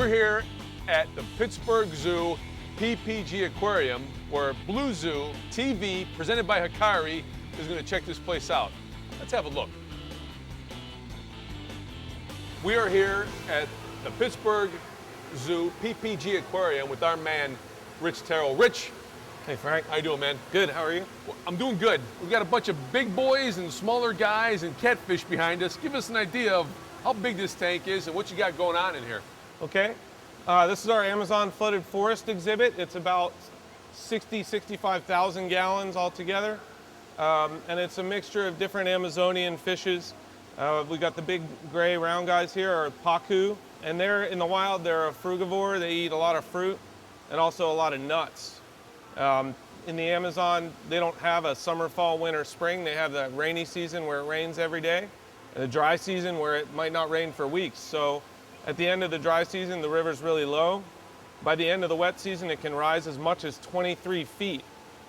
We're here at the Pittsburgh Zoo PPG Aquarium, where Blue Zoo TV, presented by Hikari, is going to check this place out. Let's have a look. We are here at the Pittsburgh Zoo PPG Aquarium with our man, Rich Terrell. Rich. Hey Frank. How you doing, man? Good, how are you? Well, I'm doing good. We've got a bunch of big boys and smaller guys and catfish behind us. Give us an idea of how big this tank is and what you got going on in here. Okay. This is our Amazon flooded forest exhibit. It's about 65,000 gallons altogether. And it's a mixture of different Amazonian fishes. We got the big gray round guys here are pacu, and they're in the wild, they're a frugivore. They eat a lot of fruit and also a lot of nuts. In the Amazon, they don't have a summer, fall, winter, spring. They have that rainy season where it rains every day, and a dry season where it might not rain for weeks. So at the end of the dry season, the river's really low. By the end of the wet season, it can rise as much as 23 feet.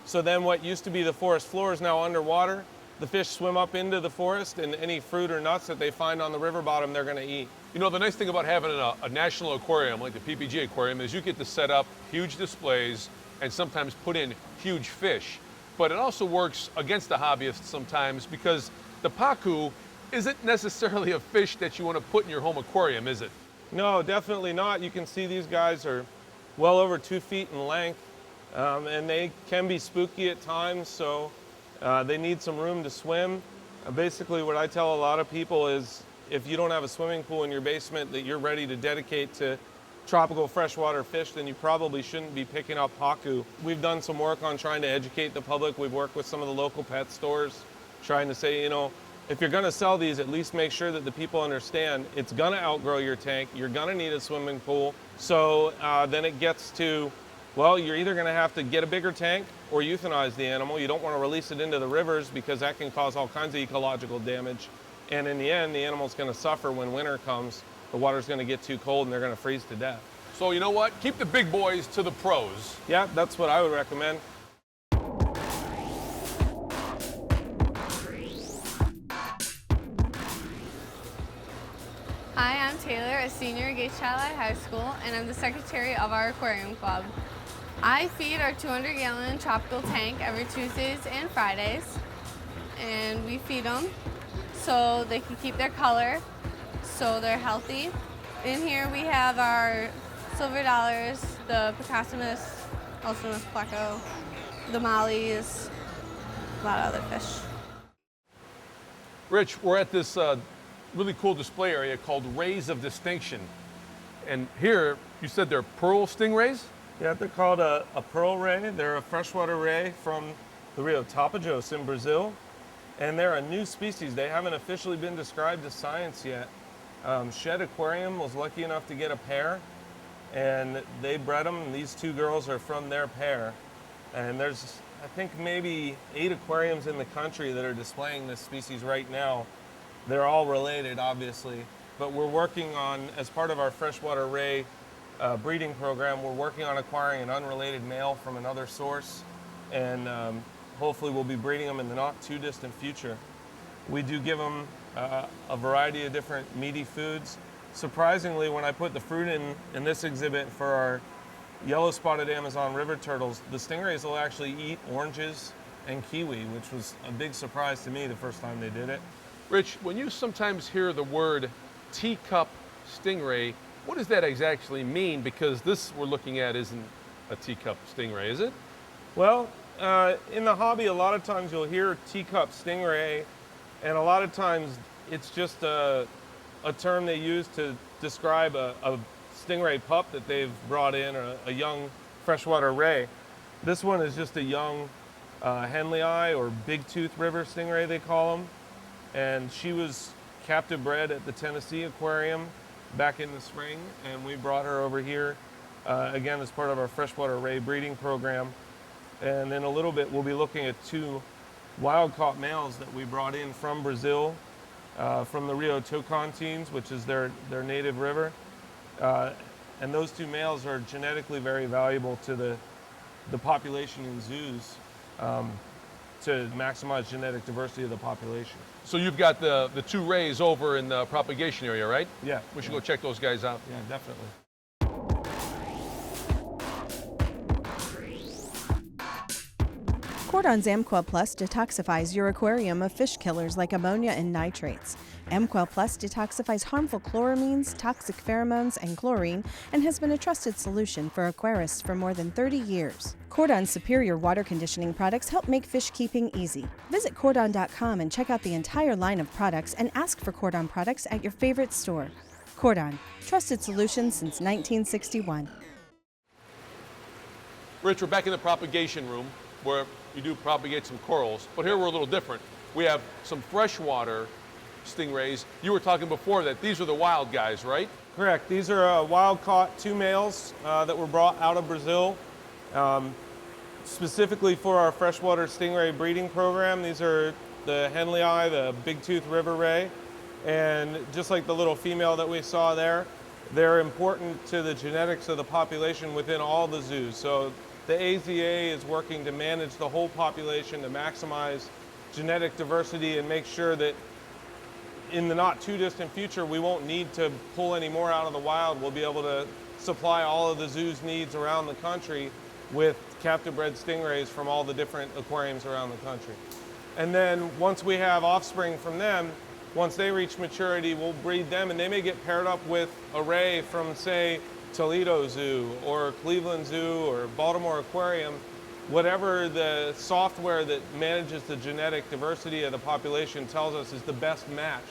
So then what used to be the forest floor is now underwater. The fish swim up into the forest, and any fruit or nuts that they find on the river bottom, they're going to eat. You know, the nice thing about having a national aquarium like the PPG Aquarium is you get to set up huge displays and sometimes put in huge fish. But it also works against the hobbyists sometimes because the pacu isn't necessarily a fish that you want to put in your home aquarium, is it? No, definitely not. You can see these guys are well over 2 feet in length, and they can be spooky at times, so they need some room to swim. Basically, what I tell a lot of people is if you don't have a swimming pool in your basement that you're ready to dedicate to tropical freshwater fish, then you probably shouldn't be picking up pacu. We've done some work on trying to educate the public. We've worked with some of the local pet stores, trying to say, you know, if you're going to sell these, at least make sure that the people understand it's going to outgrow your tank. You're going to need a swimming pool. So then it gets to, well, you're either going to have to get a bigger tank or euthanize the animal. You don't want to release it into the rivers because that can cause all kinds of ecological damage. And in the end, the animal's going to suffer when winter comes. The water's going to get too cold and they're going to freeze to death. So you know what? Keep the big boys to the pros. Yeah, that's what I would recommend. Hi, I'm Taylor, a senior at Gates Childline High School, and I'm the secretary of our aquarium club. I feed our 200-gallon tropical tank every Tuesdays and Fridays, and we feed them so they can keep their color, so they're healthy. In here we have our silver dollars, the Picassomus, Alcinus pleco, the mollies, a lot of other fish. Rich, we're at this really cool display area called Rays of Distinction. And here, you said they're pearl stingrays? Yeah, they're called a pearl ray. They're a freshwater ray from the Rio Tapajós in Brazil. And they're a new species. They haven't officially been described as science yet. Shed Aquarium was lucky enough to get a pair, and they bred them. And these two girls are from their pair. And there's, I think, maybe 8 aquariums in the country that are displaying this species right now. They're all related, obviously, but we're working on, as part of our freshwater ray breeding program, we're working on acquiring an unrelated male from another source, and hopefully we'll be breeding them in the not too distant future. We do give them a variety of different meaty foods. Surprisingly, when I put the fruit in this exhibit for our yellow-spotted Amazon river turtles, the stingrays will actually eat oranges and kiwi, which was a big surprise to me the first time they did it. Rich, when you sometimes hear the word teacup stingray, what does that exactly mean? Because this we're looking at isn't a teacup stingray, is it? Well, in the hobby, a lot of times you'll hear teacup stingray, and a lot of times it's just a term they use to describe a stingray pup that they've brought in, or a young freshwater ray. This one is just a young Henley or big tooth river stingray, they call them. And she was captive bred at the Tennessee Aquarium back in the spring, and we brought her over here again as part of our freshwater ray breeding program. And in a little bit we'll be looking at 2 wild-caught males that we brought in from Brazil, from the Rio Tocantins, which is their native river. And those 2 males are genetically very valuable to the population in zoos. To maximize genetic diversity of the population. So you've got the 2 rays over in the propagation area, right? Yeah. We should go check those guys out. Yeah, definitely. Cordon's Amquel Plus detoxifies your aquarium of fish killers like ammonia and nitrates. Amquel Plus detoxifies harmful chloramines, toxic pheromones, and chlorine, and has been a trusted solution for aquarists for more than 30 years. Cordon's superior water conditioning products help make fish keeping easy. Visit Cordon.com and check out the entire line of products and ask for Cordon products at your favorite store. Cordon, trusted solutions since 1961. Rich, we're back in the propagation room where you do propagate some corals, but here we're a little different. We have some freshwater stingrays. You were talking before that these are the wild guys, right? Correct. These are wild-caught 2 males that were brought out of Brazil, specifically for our freshwater stingray breeding program. These are the Henley, the big-tooth river ray, and just like the little female that we saw there, they're important to the genetics of the population within all the zoos. So the AZA is working to manage the whole population to maximize genetic diversity and make sure that in the not too distant future, we won't need to pull any more out of the wild. We'll be able to supply all of the zoo's needs around the country with captive bred stingrays from all the different aquariums around the country. And then once we have offspring from them, once they reach maturity, we'll breed them, and they may get paired up with a ray from, say, Toledo Zoo or Cleveland Zoo or Baltimore Aquarium. Whatever the software that manages the genetic diversity of the population tells us is the best match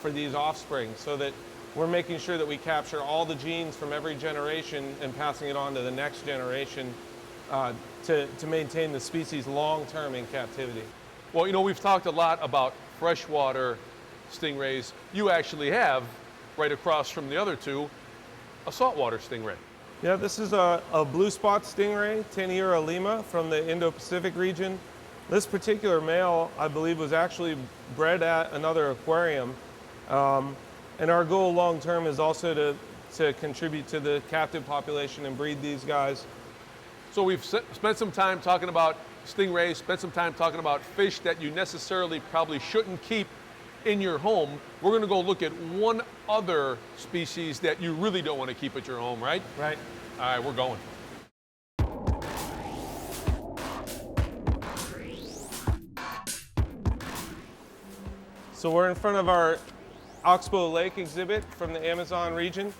for these offspring, so that we're making sure that we capture all the genes from every generation and passing it on to the next generation to maintain the species long-term in captivity. Well, you know, we've talked a lot about freshwater stingrays. You actually have, right across from the other two, a saltwater stingray. Yeah, this is a blue spot stingray, Taniura lima, from the Indo-Pacific region. This particular male, I believe, was actually bred at another aquarium. And our goal long-term is also to contribute to the captive population and breed these guys. So we've spent some time talking about stingrays, spent some time talking about fish that you necessarily probably shouldn't keep in your home. We're going to go look at one other species that you really don't want to keep at your home, right? Right. All right, we're going. So we're in front of our Oxbow Lake exhibit from the Amazon region,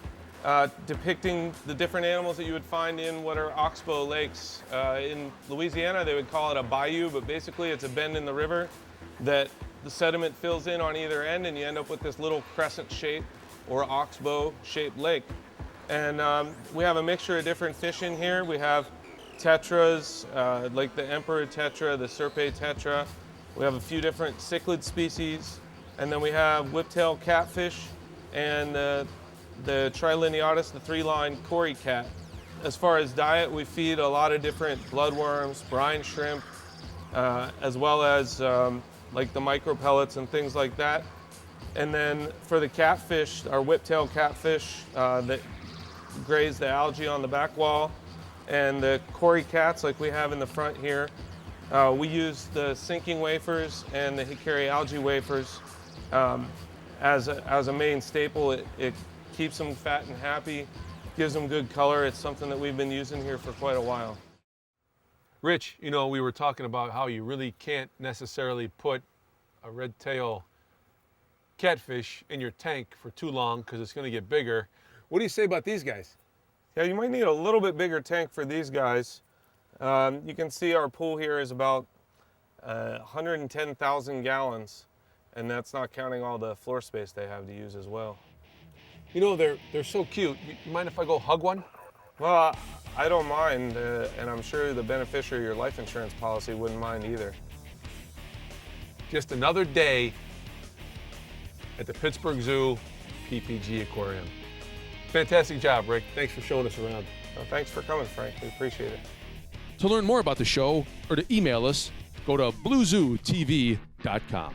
depicting the different animals that you would find in what are oxbow lakes. In Louisiana, they would call it a bayou, but basically it's a bend in the river that the sediment fills in on either end, and you end up with this little crescent shape or oxbow shaped lake. And we have a mixture of different fish in here. We have tetras, like the emperor tetra, the serpe tetra. We have a few different cichlid species. And then we have whiptail catfish and the Trilineatus, the 3-line cory cat. As far as diet, we feed a lot of different bloodworms, brine shrimp, as well as like the micro pellets and things like that. And then for the catfish, our whiptail catfish that graze the algae on the back wall, and the cory cats like we have in the front here, we use the sinking wafers and the Hikari algae wafers as a main staple. It keeps them fat and happy, gives them good color. It's something that we've been using here for quite a while. Rich, you know, we were talking about how you really can't necessarily put a red tail catfish in your tank for too long because it's going to get bigger. What do you say about these guys? Yeah, you might need a little bit bigger tank for these guys. You can see our pool here is about 110,000 gallons, and that's not counting all the floor space they have to use as well. You know, they're so cute. You mind if I go hug one? Well, I don't mind, and I'm sure the beneficiary of your life insurance policy wouldn't mind either. Just another day at the Pittsburgh Zoo PPG Aquarium. Fantastic job, Rick. Thanks for showing us around. Well, thanks for coming, Frank. We appreciate it. To learn more about the show or to email us, go to bluezootv.com.